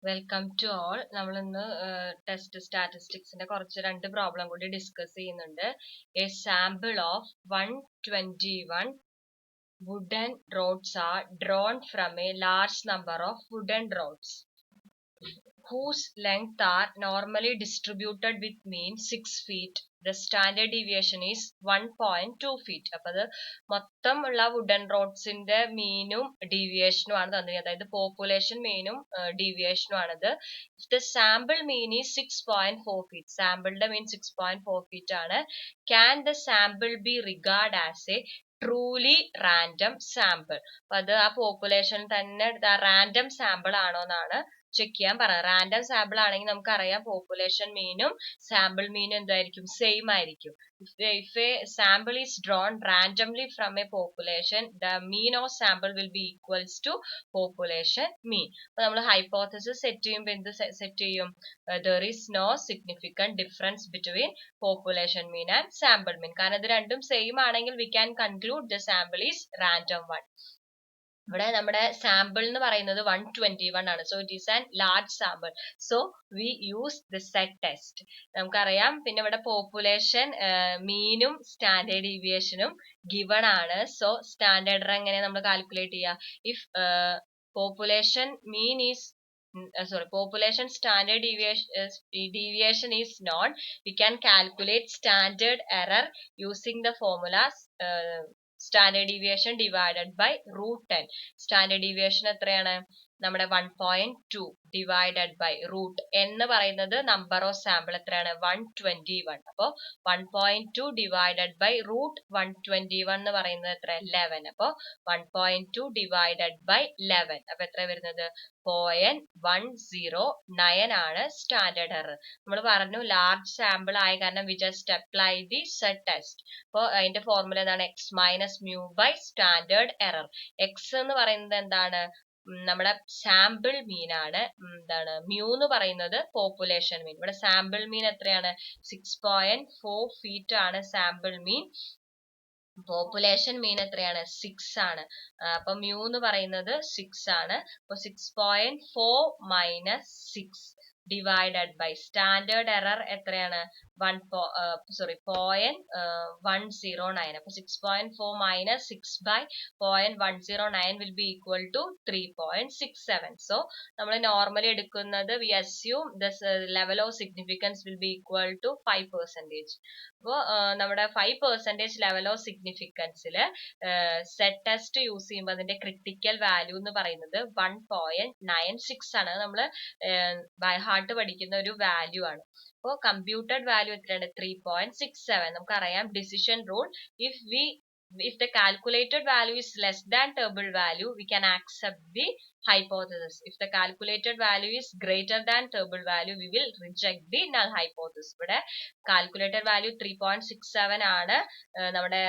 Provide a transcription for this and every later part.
Welcome to all. നമ്മൾ ഇന്ന് test സ്റ്റാറ്റിസ്റ്റിക്സിന്റെ കുറച്ച് രണ്ട് പ്രോബ്ലം കൂടി ഡിസ്കസ് ചെയ്യുന്നുണ്ട്. A sample of 121 wooden rods are drawn from a large number of wooden rods whose length are normally distributed with mean 6 feet. The standard deviation is 1.2 feet. അപ്പൊ അത് മൊത്തം ഉള്ള വുഡൻ റോഡ്സിന്റെ മീനും ഡീവിയേഷനും ആണ് തന്നിരിക്കുന്നത്. അതായത് പോപ്പുലേഷൻ മീനും ഡീവിയേഷനും ആണത്. The sample mean is 6.4 feet. സാമ്പിളിന്റെ mean 6.4 feet ആണ്. Can the sample be regarded as a truly random sample? അപ്പൊ അത് ആ പോപ്പുലേഷൻ തന്നെ റാൻഡം സാമ്പിൾ ആണോ എന്നാണ് ചെക്ക് ചെയ്യാൻ പറയാം. റാൻഡം സാമ്പിൾ ആണെങ്കിൽ നമുക്കറിയാം പോപ്പുലേഷൻ മീനും സാമ്പിൾ മീനും എന്തായിരിക്കും, സെയിം ആയിരിക്കും. If a sample is drawn randomly from a population, the mean of sample will be equals to population mean. അപ്പൊ നമ്മൾ ഹൈപ്പോത്തസിസ് സെറ്റ് ചെയ്യുമ്പോൾ എന്ത് സെറ്റ് ചെയ്യും? There is no significant difference between population mean and sample mean. കാരണം ഇത് രണ്ടും same ആണെങ്കിൽ we can conclude the sample is random one. ഇവിടെ നമ്മുടെ സാമ്പിൾ എന്ന് പറയുന്നത് 121 ആണ്. So it is an large sample. So we use the set test. നമുക്കറിയാം. പിന്നെ ഇവിടെ പോപ്പുലേഷൻ മീനും സ്റ്റാൻഡേർഡ് ഡീവിയേഷനും ഗിവൺ ആണ്. സോ സ്റ്റാൻഡേർഡ് എറർ എങ്ങനെ നമ്മൾ കാൽക്കുലേറ്റ് ചെയ്യുക? If population mean is population standard deviation is known, we can calculate standard error using the formulas standard deviation divided by root 10. Standard deviation എത്രയാണ്? നമ്മുടെ 1.2 divided by root എന്ന് പറയുന്നത് number of sample എത്രയാണ്? 121. അപ്പൊ 1.2 divided by root 121 എന്ന് പറയുന്നത് എത്ര? 11. അപ്പൊ 1.2 divided by 11. അപ്പൊ എത്ര വരുന്നത്? 0.109 ആണ് സ്റ്റാൻഡേർഡ് എറർ. നമ്മൾ പറഞ്ഞു ലാർജ് സാമ്പിൾ ആയ കാരണം we just apply the Z test. അപ്പൊ അതിന്റെ ഫോർമുല എന്താണ്? X minus mu by standard error. X എന്ന് പറയുന്നത് എന്താണ്? നമ്മുടെ സാമ്പിൾ മീൻ ആണ്. എന്താണ്? മ്യൂ എന്ന് പറയുന്നത് പോപ്പുലേഷൻ മീൻ. ഇവിടെ സാമ്പിൾ മീൻ എത്രയാണ്? 6.4 feet ആണ് സാമ്പിൾ മീൻ. പോപ്പുലേഷൻ മീൻ എത്രയാണ്? 6 ആണ്. അപ്പൊ മ്യൂ എന്ന് പറയുന്നത് 6 ആണ്. അപ്പൊ 6.4 minus 6 divided by standard error എത്രയാണ്? 0.109. അപ്പൊ 6.4 minus 6 by 0.109 will be equal to 3.67. So നമ്മൾ നോർമലി എടുക്കുന്നത് we assume the level of significance will be equal to 5%. അപ്പോൾ നമ്മുടെ 5% ലെവൽ ഓഫ് സിഗ്നിഫിക്കൻസിൽ സെറ്റ് ടെസ്റ്റ് യൂസ് ചെയ്യുമ്പോൾ അതിന്റെ ക്രിട്ടിക്കൽ വാല്യൂ എന്ന് പറയുന്നത് 1.96 ആണ്. നമ്മൾ ബൈ ഹാർട്ട് പഠിക്കുന്ന ഒരു വാല്യൂ ആണ്. അപ്പോൾ കമ്പ്യൂട്ടഡ് വാല്യൂ എത്രയാണ്? 3.67. നമുക്കറിയാം decision rule. If the calculated value is less than table value, we can accept the hypothesis. If the calculated value is greater than table value, we will reject the null hypothesis. ഇവിടെ calculated value 3.67 ആണ്. നമ്മുടെ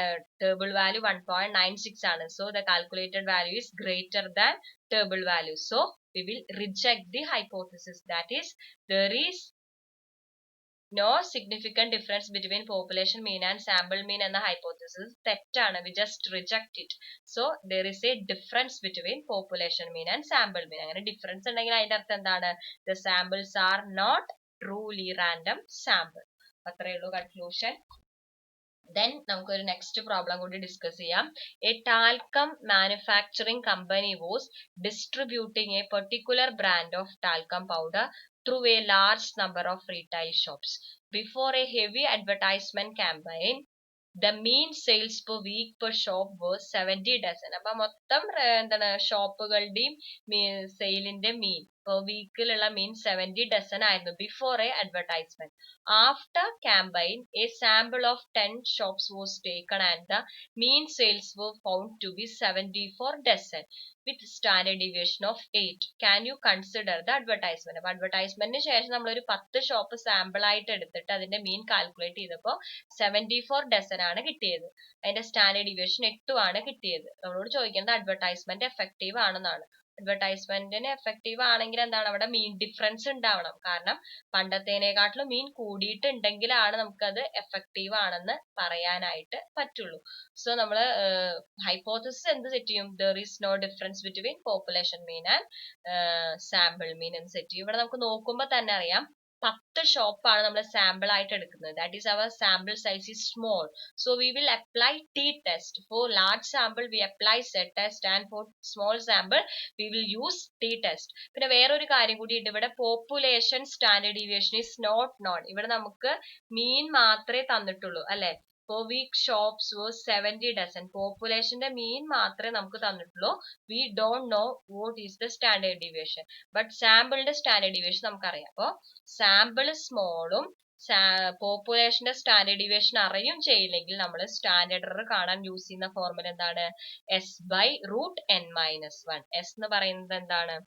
table value 1.96 ആണ്. So the calculated value is greater than table value. So we will reject the hypothesis. That is, there is no significant difference between population mean and sample mean എന്ന hypothesis തെറ്റാണ്. We just reject it. So there is a difference between population mean and sample mean. അങ്ങനെ difference ഉണ്ടെങ്കിൽ അതിന്റെ അർത്ഥം എന്താണ്? The samples are not truly random sample. അത്രയേ ഉള്ളൂ conclusion. Then നമുക്കൊരു നെക്സ്റ്റ് പ്രോബ്ലം കൂടി ഡിസ്കസ് ചെയ്യാം. A talcum manufacturing company was distributing a particular brand of talcum powder through a large number of retail shops. Before a heavy advertisement campaign, the mean sales per week per shop was 70 dozen. അപ്പൊ മൊത്തം എന്താണ് ഷോപ്പുകളുടെയും സെയിലിന്റെ മീൻ per വീക്കിലുള്ള മീൻ 70 dozen ആയിരുന്നു before A advertisement. After campaign, a sample of 10 shops was taken and the mean sales were found to be 74 dozen with standard deviation of 8. Can you consider the advertisement? അപ്പൊ അഡ്വർടൈസ്മെന്റിന് ശേഷം നമ്മൾ ഒരു 10 shop sample ആയിട്ട് എടുത്തിട്ട് അതിന്റെ മീൻ calculate ചെയ്തപ്പോൾ 74 dozen ആണ് കിട്ടിയത്. അതിന്റെ സ്റ്റാൻഡേർഡ് ഡീവിയേഷൻ 8 ആണ് കിട്ടിയത്. നമ്മളോട് ചോദിക്കുന്നത് അഡ്വർടൈസ്മെന്റ് എഫക്റ്റീവ് ആണെന്നാണ്. അഡ്വർടൈസ്മെന്റിന് എഫക്റ്റീവ് ആണെങ്കിൽ എന്താണ് അവിടെ മീൻ ഡിഫറൻസ് ഉണ്ടാവണം. കാരണം പണ്ടത്തേനെക്കാട്ടിലും മീൻ കൂടിയിട്ടുണ്ടെങ്കിലാണ് നമുക്കത് എഫക്റ്റീവ് ആണെന്ന് പറയാനായിട്ട് പറ്റുള്ളൂ. സോ നമ്മള് ഹൈപ്പോത്തസിസ് എന്ത് സെറ്റ് ചെയ്യും? There is no difference between population mean and sample mean എന്ന് സെറ്റ് ചെയ്യും. ഇവിടെ നമുക്ക് നോക്കുമ്പോൾ തന്നെ അറിയാം 10 ഷോപ്പാണ് നമ്മൾ സാമ്പിൾ ആയിട്ട് എടുക്കുന്നത്. That is our sample size is small. So we will apply T test. For large sample we apply Z test and for small sample we will use T test. പിന്നെ വേറൊരു കാര്യം കൂടി ഉണ്ട്, ഇവിടെ population standard deviation is not known. ഇവിടെ നമുക്ക് മീൻ മാത്രമേ തന്നിട്ടുള്ളൂ അല്ലെ. per week shops was 70 dozen. പോപ്പുലേഷന്റെ mean മാത്രമേ നമുക്ക് തന്നിട്ടുള്ളൂ. we don't know what is the standard deviation. but സാമ്പിളിന്റെ സ്റ്റാൻഡേർഡ് ഡീവിയേഷൻ നമുക്കറിയാം. അപ്പൊ സാമ്പിൾ സ്മോളും പോപ്പുലേഷന്റെ സ്റ്റാൻഡേർഡ് ഡീവിയേഷൻ അറിയും ചെയ്യില്ലെങ്കിൽ നമ്മൾ സ്റ്റാൻഡേർഡ് എറർ കാണാൻ യൂസ് ചെയ്യുന്ന ഫോർമുല എന്താണ്? S/√n-1. S എന്ന് പറയുന്നത് എന്താണ്?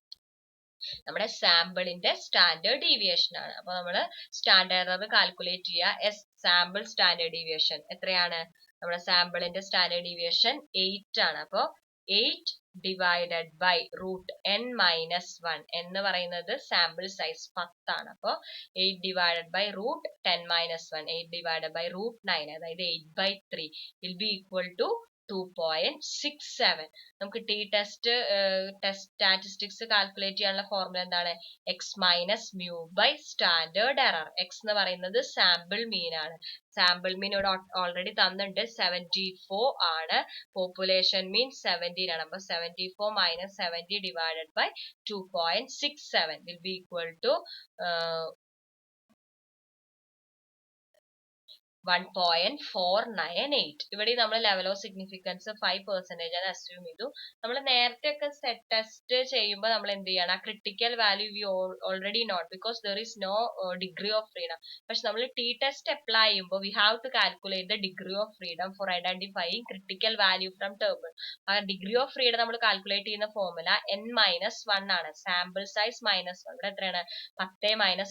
നമ്മുടെ സാമ്പിളിന്റെ സ്റ്റാൻഡേർഡ് ഡീവിയേഷൻ ആണ്. അപ്പൊ നമ്മള് സ്റ്റാൻഡേർഡ് എറർ കാൽക്കുലേറ്റ് ചെയ്യുക. സാമ്പിൾ സ്റ്റാൻഡേർഡ് ഡീവിയേഷൻ എത്രയാണ്? നമ്മുടെ സാമ്പിളിന്റെ സ്റ്റാൻഡേർഡ് ഡീവിയേഷൻ 8 ആണ്. അപ്പൊ 8 ഡിവൈഡഡ് ബൈ √n-1 എന്ന് പറയുന്നത് സാമ്പിൾ സൈസ് 10 ആണ്. അപ്പൊ 8 ഡിവൈഡഡ് ബൈ √10-1, 8 ഡിവൈഡഡ് ബൈ √9, അതായത് 8/3 വിൽ ബി ഈക്വൽ ടു 2.67. നമുക്ക് ടി ടെസ്റ്റ് സ്റ്റാറ്റിസ്റ്റിക്സ് കാൽക്കുലേറ്റ് ചെയ്യാനുള്ള ഫോർമുല എന്താണ്? X minus mu by standard error. X എന്ന് പറയുന്നത് സാമ്പിൾ മീൻ ആണ്. സാമ്പിൾ മീൻ ഇവിടെ ഓൾറെഡി തന്നിട്ടുണ്ട്, 74 ആണ്. പോപ്പുലേഷൻ മീൻ 17 ആണ്. അപ്പൊ 74 minus 70 divided by 2.67 will be equal to 1.498. ഇവിടെ നമ്മൾ ലെവൽ ഓഫ് സിഗ്നിഫിക്കൻസ് 5% ആണ് അസ്യൂം ചെയ്തു. നമ്മൾ നേരത്തെ ഒക്കെ സെറ്റ് ടെസ്റ്റ് ചെയ്യുമ്പോൾ നമ്മൾ എന്ത് ചെയ്യണം? Critical value we already note because there is no degree of freedom. പക്ഷെ നമ്മൾ ടി ടെസ്റ്റ് അപ്ലൈ ചെയ്യുമ്പോൾ we have to calculate the degree of freedom for identifying critical value from table. ആ degree of freedom നമ്മൾ calculate ചെയ്യുന്ന formula n-1 ആണ്. Sample size -1. ഇവിടെ എത്രയാണ്? 10 - 1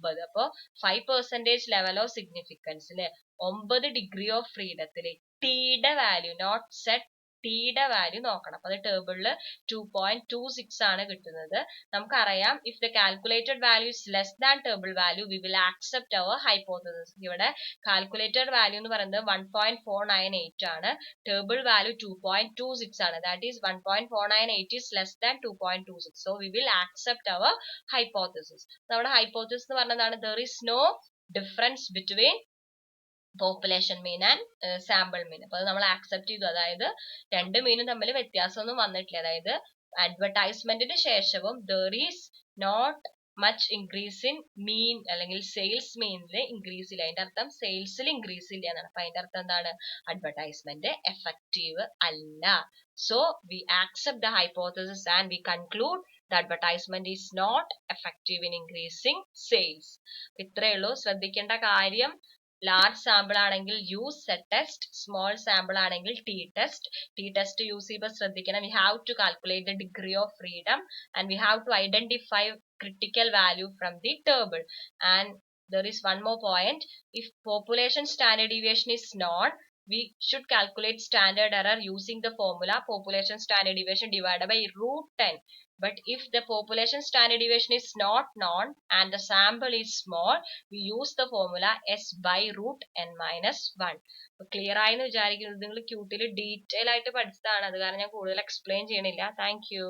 9. അപ്പൊ 5% level of significance 9 degree of ഫ്രീഡത്തിൽ ടിയുടെ വാല്യൂ നോട്ട് സെറ്റ് ടിയുടെ വാല്യൂ നോക്കണം. അപ്പൊ അത് ടേബിളിൽ 2.26 ആണ് കിട്ടുന്നത്. നമുക്കറിയാം if the calculated value is less than table value we will accept our hypothesis. ഇവിടെ കാൽക്കുലേറ്റഡ് വാല്യൂ എന്ന് പറയുന്നത് 1.498 ആണ്. ടേബിൾ വാല്യൂ 2.26 ആണ്. That is 1.498 is less than 2.26. So we will accept our hypothesis. നമ്മുടെ ഹൈപ്പോത്തസിസ് എന്ന് പറഞ്ഞതാണ് there is no difference between population mean and sample മീൻ. അപ്പൊ അത് നമ്മൾ ആക്സെപ്റ്റ് ചെയ്തു. അതായത് രണ്ട് മീനും തമ്മിൽ വ്യത്യാസമൊന്നും വന്നിട്ടില്ല. അതായത് അഡ്വർടൈസ്മെന്റിന് ശേഷവും there is not much increase in mean അല്ലെങ്കിൽ സെയിൽസ് മീനിൽ ഇൻക്രീസ് ഇല്ല. അതിന്റെ അർത്ഥം സെയിൽസിൽ ഇൻക്രീസ് ഇല്ല എന്നാണ്. അപ്പൊ അതിന്റെ അർത്ഥം എന്താണ്? അഡ്വർടൈസ്മെന്റ് എഫക്റ്റീവ് അല്ല. So we accept the hypothesis and we conclude the advertisement is not effective in increasing sales. ഇത്രയേ ഉള്ളൂ. ശ്രദ്ധിക്കേണ്ട കാര്യം, ലാർജ് സാമ്പിൾ ആണെങ്കിൽ use Z test, small sample ആണെങ്കിൽ T test. T test use ചെയ്യുമ്പോൾ ശ്രദ്ധിക്കണം, we have to calculate the degree of freedom and we have to identify critical value from the table. And there is one more point, if population standard deviation is known, we should calculate standard error using the formula population standard deviation divided by √10. But if the population standard deviation is not known and the sample is small, we use the formula S/√n-1. Clear ആയെന്ന് വിചാരിക്കുന്നത്. നിങ്ങൾ ക്യൂട്ടിൽ detail ആയിട്ട് പഠിച്ചതാണ്, അത് കാരണം ഞാൻ കൂടുതൽ explain ചെയ്യണില്ല. Thank you.